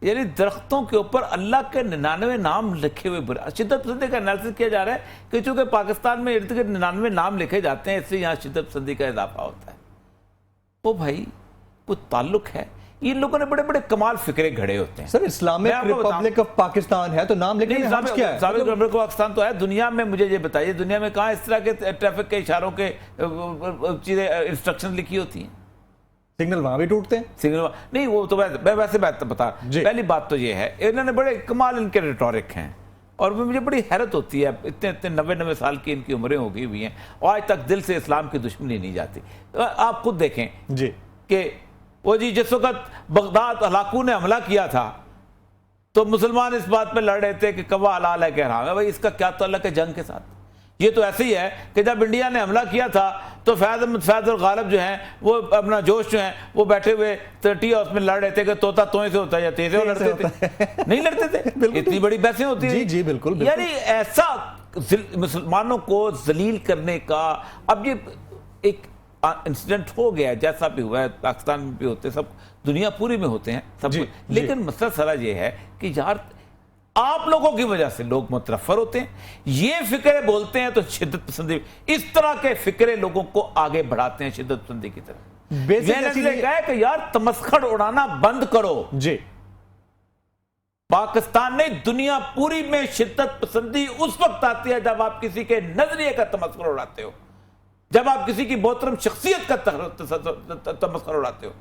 यानी दरख्तों के ऊपर अल्लाह के 99 नाम लिखे हुए बुरा। शिद्दत पसंदी का एनालिसिस किया जा रहा है कि चूंकि पाकिस्तान में इर्द गिर्द 99 नाम लिखे जाते हैं, इससे यहाँ शिद्दत पसंदी का इजाफा होता है। वो भाई कोई ताल्लुक है? इन लोगों ने बड़े बड़े कमाल फिक्रे घड़े होते हैं। Sir Islamic Republic of Pakistan है तो नाम लिखने में हर्ज क्या है? इस्लामिक रिपब्लिक ऑफ पाकिस्तान तो है दुनिया में। मुझे ये बताइए दुनिया में कहाँ इस तरह के ट्रैफिक के इशारों के चीजें इंस्ट्रक्शन लिखी होती हैं? सिग्नल वहां भी टूटते हैं। सिग्नल नहीं, वो तो वैसे बात बता। पहली बात तो ये है, इन्होंने बड़े कमाल इनके रिटोरिक हैं, और मुझे बड़ी हैरत होती है। इतने 90 साल की इनकी उम्रें हो गई हुई हैं और आज तक दिल से इस्लाम की दुश्मनी नहीं जाती। आप खुद देखें जी कि वो जी जिस वक्त बगदाद हलाकू ने हमला किया था तो मुसलमान इस बात पे लड़ रहे थे कि कवा हलाल है कह रहा है। भाई इसका क्या ताल्लुक है जंग के साथ? ये तो ऐसे ही है कि जब इंडिया ने हमला किया था तो फैज और गालिब जो हैं वो अपना जोश जो है वो बैठे हुए टी हाउस में लड़ रहे थे कि तोता तोए से होता है या तेजे से लड़ते थे। नहीं लड़ते थे। इतनी बड़ी बहसें होती जी जी बिल्कुल। यानी ऐसा मुसलमानों को जलील करने का। अब ये एक इंसिडेंट हो गया है, जैसा भी हुआ है, पाकिस्तान में भी होते हैं, सब दुनिया पूरी में होते हैं सब कुछ। लेकिन मसला सारा ये है कि यार आप लोगों की वजह से लोग मुतरफर होते हैं, ये फिक्रे बोलते हैं तो शिद्दत पसंदी, इस तरह के फिक्रे लोगों को आगे बढ़ाते हैं शिद्दत पसंदी की तरफ। मैंने कहा कि यार तमस्खड़ उड़ाना बंद करो जी। पाकिस्तान नहीं, दुनिया पूरी में शिद्दत पसंदी उस वक्त आती है जब आप किसी के नजरिए का तमस्खड़ उड़ाते हो, जब आप किसी की मोहतरम शख्सियत का तमस्खुर उड़ाते हो।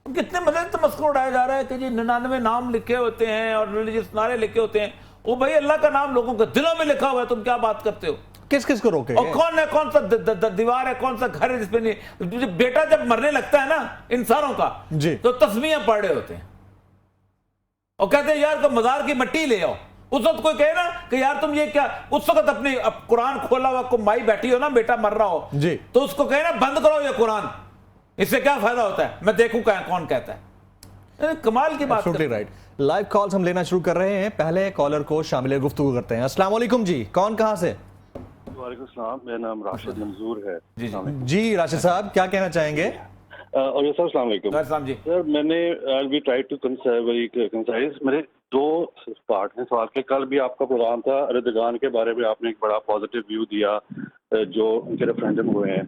कितने मजे से तमस्खुर उड़ाया जा रहा है कि जी 99 नाम लिखे होते हैं और रिलीजियस नारे लिखे होते हैं। वो भाई अल्लाह का नाम लोगों के दिलों में लिखा हुआ है, तुम क्या बात करते हो? किस किस को रोके? और कौन है, कौन सा दीवार है, कौन सा घर है जिसपे नहीं? बेटा जब मरने लगता है ना इंसानों का जी, तो तस्मीयां पढ़ रहे होते हैं और कहते हैं यार तो मजार की मिट्टी ले आओ। उस वक्त कोई कहे ना कि यार तुम ये क्या, उस वक्त अपनी कुरान खोला हुआ को माई बैठी हो ना, बेटा मर रहा हो जी, तो उसको कहे ना बंद करो ये कुरान, इससे क्या फायदा होता है? मैं देखूं कौन कहता है। कमाल की बात। राइट। लाइव कॉल्स हम लेना शुरू कर रहे हैं। पहले कॉलर को शामिल गुफ्तगू करते हैं। अस्सलाम वालेकुम जी, कौन कहां से? वालेकुम सलाम, मेरा नाम राशिद मंजूर है। जी राशिद साहब क्या कहना चाहेंगे? और सर अस्सलाम वालेकुम जी। सर मैंने I will try to concise. मेरे दो पार्ट हैं सवाल के। कल भी आपका प्रोग्राम था, अर्दगान के बारे में आपने एक बड़ा पॉजिटिव व्यू दिया जो उनके रेफरेंडम हुए हैं,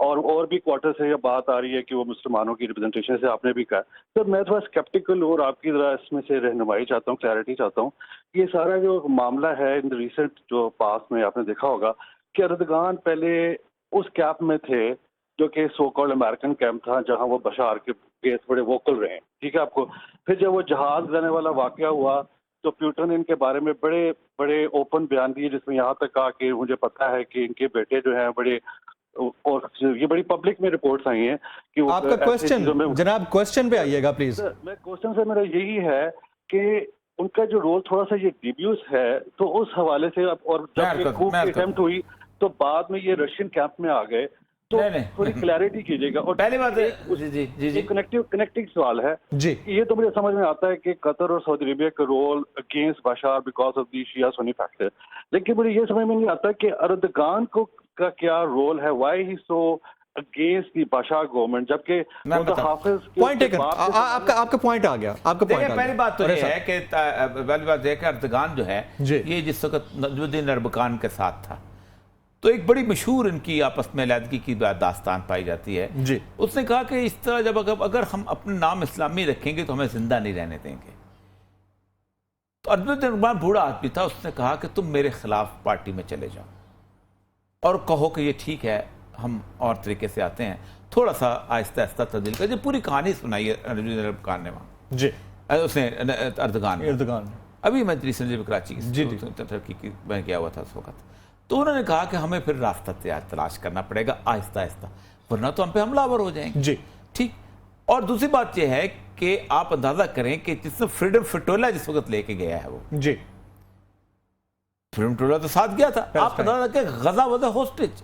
और भी क्वार्टर से यह बात आ रही है कि वो मुसलमानों की रिप्रेजेंटेशन से आपने भी कहा। सर मैं थोड़ा स्केप्टिकल और आपकी जरा इसमें से रहनुमाई चाहता हूँ, क्लैरिटी चाहता हूँ। ये सारा जो मामला है इन रिसेंट जो पास में आपने देखा होगा कि अर्दगान पहले उस कैंप में थे जो कि सो कॉल्ड अमेरिकन कैंप था, जहां वो बशार के केस बड़े वोकल रहे, ठीक है आपको। फिर जब वो जहाज लेने वाला वाकया हुआ तो प्यूटन ने इनके बारे में बड़े बड़े ओपन बयान दिए, जिसमें यहाँ तक कहा कि मुझे पता है कि इनके बेटे जो हैं बड़े, और ये बड़ी पब्लिक में रिपोर्ट्स आई हैं कि आपका क्वेश्चन जनाब, क्वेश्चन पे आइएगा प्लीज। मैं क्वेश्चन से मेरा यही है कि उनका जो रोल थोड़ा सा ये डिब्यूज है, तो उस हवाले से और जब ये coup की अटेम्प्ट हुई तो बाद में ये रशियन कैंप में आ गए, तो थोड़ी क्लैरिटी कीजिएगा। और पहली बात जी कनेक्टिंग सवाल है जी, ये तो मुझे समझ में आता है कि कतर और सऊदी अरेबिया का role against Bashar because of the शिया सुन्नी फैक्टर, लेकिन मुझे ये समझ में नहीं आता कि अर्दगान को का क्या रोल है, why he so against the बशार government, जबकि हाफिज पॉइंट टेकन, आपका पॉइंट आ गया, आपका पॉइंट आ गया। पहली बात तो ये है कि अर्दगान जो है ये जिस वक्त नजमुद्दीन अरबकान के साथ था, तो एक बड़ी मशहूर इनकी आपस में अलहदगी की दास्तान पाई जाती है जी। उसने कहा कि इस तरह जब अगर हम अपने नाम इस्लामी रखेंगे तो हमें जिंदा नहीं रहने देंगे। तो नजमुद्दीन अरबकान बूढ़ा आदमी था, उसने कहा कि तुम मेरे खिलाफ पार्टी में चले जाओ और कहो कि ये ठीक है, हम और तरीके से आते हैं, थोड़ा सा आहिस्ता आहिस्ता तब्दील कर। पूरी कहानी सुनाई है नजमुद्दीन अरबकान ने वहाँ जी, उसने अर्दगान अभी मैं रिसेंटली कराची की तरक्की की मैं गया हुआ था उस वक्त, तो उन्होंने कहा कि हमें फिर रास्ता तलाश करना पड़ेगा आहिस्ता आहिस्ता, वरना तो हम पे हमलावर हो जाएंगे जी। ठीक। और दूसरी बात यह है कि आप अंदाजा करें कि जिसने फ्रीडम फटोला जिस वक्त लेके गया है वो जी, फ्रीडम फटोला तो साथ गया था, आप अंदाजा करें गजा वाज होस्टेज,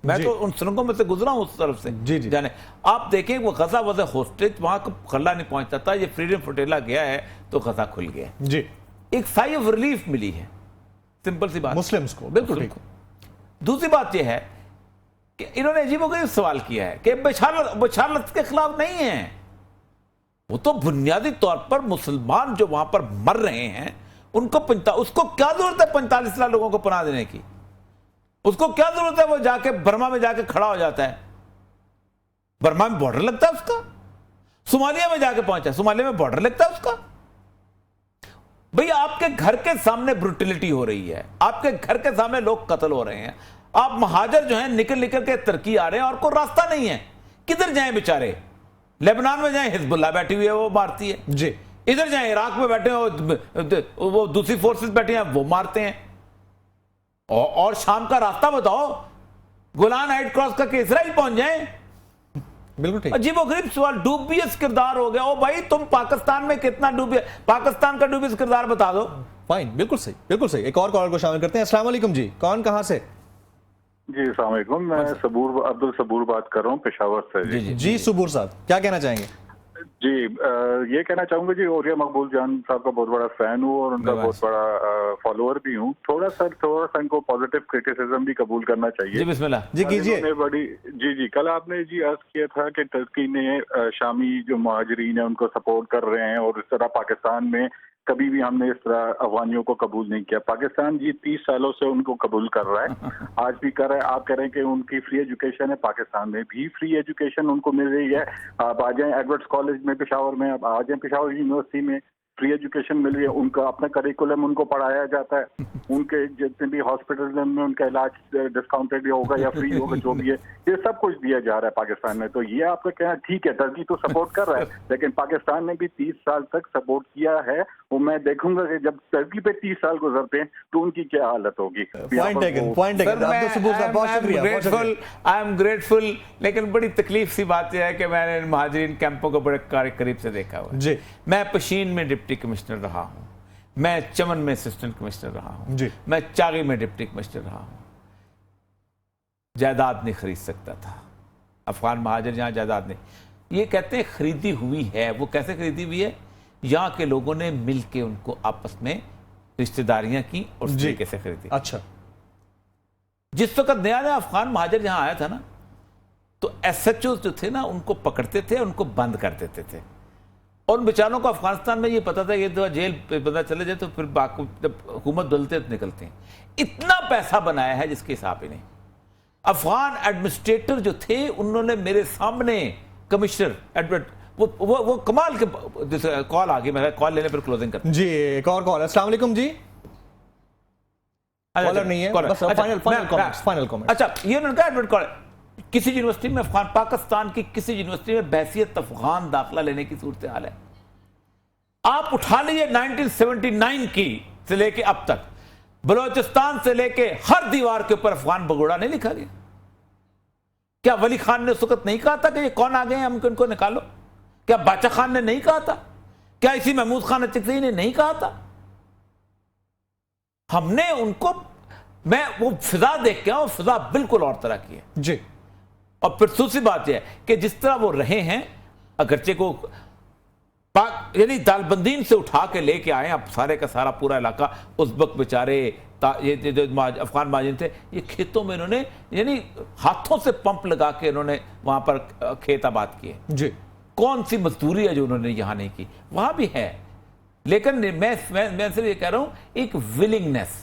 मैं तो उन सुरंगों में से गुजरा हूं उस तरफ से जी जी। जाने आप देखें वो गजा वाज होस्टेज, वहां को खल्ला नहीं पहुंचता था, ये फ्रीडम फटोला गया है तो गजा खुल गया जी, एक साई ऑफ रिलीफ मिली है, सिंपल सी बात मुस्लिम्स को, बिल्कुल ठीक। दूसरी बात यह है कि इन्होंने अजीबोगरीब सवाल किया है कि बशारत के खिलाफ नहीं है, वो तो बुनियादी तौर पर मुसलमान जो वहां पर मर रहे हैं उनको उसको क्या जरूरत है 45 लाख लोगों को पनाह देने की, उसको क्या जरूरत है वो जाके बर्मा में जाके खड़ा हो जाता है, बर्मा में बॉर्डर लगता है उसका, सोमालिया में जाके पहुंचा, सोमालिया में बॉर्डर लगता है उसका। भैया आपके घर के सामने ब्रुटलिटी हो रही है, आपके घर के सामने लोग कत्ल हो रहे हैं, आप महाजर जो हैं निकल के तरक्की आ रहे हैं और कोई रास्ता नहीं है, किधर जाएं बेचारे? लेबनान में जाएं, हिजबुल्लाह बैठी हुई है वो मारती है जी, इधर जाएं इराक में बैठे हो वो दूसरी फोर्सेस बैठी हैं वो मारते हैं, और शाम का रास्ता बताओ, गोलान हाइट क्रॉस करके इसराइल पहुंच जाएं। बिल्कुल ठीक। अजीबोगरीब सवाल, डूबियस किरदार हो गया। ओ भाई तुम पाकिस्तान में कितना डूबियस, पाकिस्तान का डूबियस किरदार बता दो। फाइन, बिल्कुल सही, बिल्कुल सही। एक और कॉलर को शामिल करते हैं। अस्सलाम वालेकुम जी, कौन कहां से? जी अस्सलाम वालेकुम, मैं अब्दुल सबूर बात कर रहा हूँ पेशावर से। जी सबूर साहब, क्या कहना चाहेंगे? जी ये कहना चाहूंगा जी, औरिया मकबूल जान साहब का बहुत बड़ा फैन हूँ और उनका बहुत बड़ा फॉलोअर भी हूँ। थोड़ा सा इनको पॉजिटिव क्रिटिसिज्म भी कबूल करना चाहिए। जी बिस्मिल्लाह जी कीजिए। बड़ी जी कल आपने जी अर्ज किया था कि तुर्की ने शामी जो मुहाजिरीन है उनको सपोर्ट कर रहे हैं और इस तरह पाकिस्तान में कभी भी हमने इस तरह अफगानियों को कबूल नहीं किया। पाकिस्तान जी 30 सालों से उनको कबूल कर रहा है, आज भी कर रहा है। आप कह रहे हैं कि उनकी फ्री एजुकेशन है, पाकिस्तान में भी फ्री एजुकेशन उनको मिल रही है। आप आ जाएं एडवर्ड्स कॉलेज में पेशावर में, आप आ जाएं पेशावर यूनिवर्सिटी में, फ्री एजुकेशन मिल रही है। उनका अपना करिकुलम उनको पढ़ाया जाता है, उनके जितने भी हॉस्पिटल में उनका इलाज डिस्काउंटेड होगा या फ्री होगा जो भी है, ये सब कुछ दिया जा रहा है पाकिस्तान में। तो ये आपका कहना ठीक है, टर्की तो सपोर्ट कर रहा है, लेकिन पाकिस्तान ने भी 30 साल तक सपोर्ट किया है। वो मैं देखूंगा कि जब टर्की पे 30 साल गुजरते हैं तो उनकी क्या हालत होगी। आई एम ग्रेटफुल, लेकिन बड़ी तकलीफ सी बात यह है कि मैंने महाजरीन कैंपों को बड़े करीब से देखा हुआ जी। मैं पशीन में डिप्टी कमिश्नर रहा हूं, मैं चमन में असिस्टेंट कमिश्नर रहा हूं जी, मैं चागी में डिप्टी कमिश्नर रहा हूं। जायदाद नहीं खरीद सकता था अफगान महाजर, जहां जायदाद नहीं, ये कहते हैं खरीदी हुई है। वो कैसे खरीदी हुई है? यहाँ के लोगों ने मिलके उनको आपस में रिश्तेदारियां की और उस तरीके से खरीदी। अच्छा, जिस वक्त नया नया अफगान महाजर यहाँ आया था ना, तो SHO जो थे ना उनको पकड़ते थे, उनको बंद कर देते थे, और उन बेचारों को अफगानिस्तान में ये पता था ये तो जेल पता चले जाए तो फिर जब हुकूमत बदलते तो इतना पैसा बनाया है जिसके हिसाब ही नहीं। अफगान एडमिनिस्ट्रेटर जो थे उन्होंने मेरे सामने कमिश्नर एडवर्ड वो कमाल के, कॉल आ गई, मैं कॉल लेने पर क्लोजिंग कर जी। एक और कॉल। अस्सलाम वालेकुम जी, कॉलर नहीं है, बस फाइनल कमेंट। अच्छा, ये उन्होंने कहा एडवर्ड कॉल किसी यूनिवर्सिटी में अफगान, पाकिस्तान की किसी यूनिवर्सिटी में बहसियत अफगान दाखिला लेने की सूरत हाल है। आप उठा लीजिए 1979 की से लेके अब तक, बलोचिस्तान से लेके हर दीवार के ऊपर अफगान भगोड़ा नहीं लिखा गया। क्या वली खान ने उस वक्त नहीं कहा था कि ये कौन आ गए हैं, हमको इनको निकालो? क्या बादशाह खान ने नहीं कहा था? क्या इसी महमूद खान चिकसी ने नहीं कहा था? हमने उनको, मैं वो फिजा देख के आऊं, फिजा बिल्कुल और तरह की है जी। और फिर दूसरी बात यह है कि जिस तरह वो रहे हैं, अगरचे को पाक यानी दालबंदीन से उठा के लेके आए, अब सारे का सारा पूरा इलाका उज़्बक बेचारे, ये जो अफगान महाजन थे, ये खेतों में इन्होंने यानी हाथों से पंप लगा के इन्होंने वहां पर खेत आबाद किए जी। कौन सी मजदूरी है जो उन्होंने यहां नहीं की, वहां भी है। लेकिन मैं सिर्फ ये कह रहा हूं, एक विलिंगनेस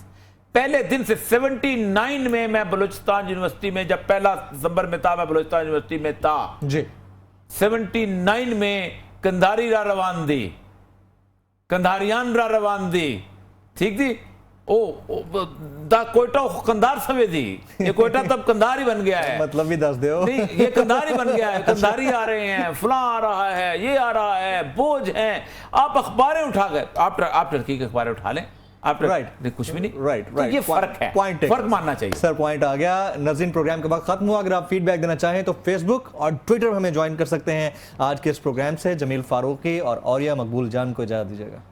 पहले दिन से 79 में मैं बलूचिस्तान यूनिवर्सिटी में, जब पहला दिसंबर में था, मैं बलूचिस्तान यूनिवर्सिटी में था जी। 79 में कंधारी रा रवानदी, कंधारियान रा रवानदी, ठीक थी। दा कोयटा कंधार सवेदी, ये कोयटा तब कंधारी बन गया है, मतलब भी दस दो। नहीं, ये कंधारी बन गया है, कंधारी आ रहे हैं, फलां आ रहा है, ये आ रहा है, बोझ हैं। आप अखबारें उठा गए, आप टर्की के अखबारें उठा लें, आप राइट, कुछ भी नहीं, राइट, तो ये फर्क है, पॉइंट फर्क मानना चाहिए सर। पॉइंट आ गया। नज़ीन, प्रोग्राम के बाद खत्म हुआ। अगर आप फीडबैक देना चाहें तो फेसबुक और ट्विटर पर हमें ज्वाइन कर सकते हैं। आज के इस प्रोग्राम से जमील फारूकी और औरिया मकबूल जान को इजाजत दीजिएगा।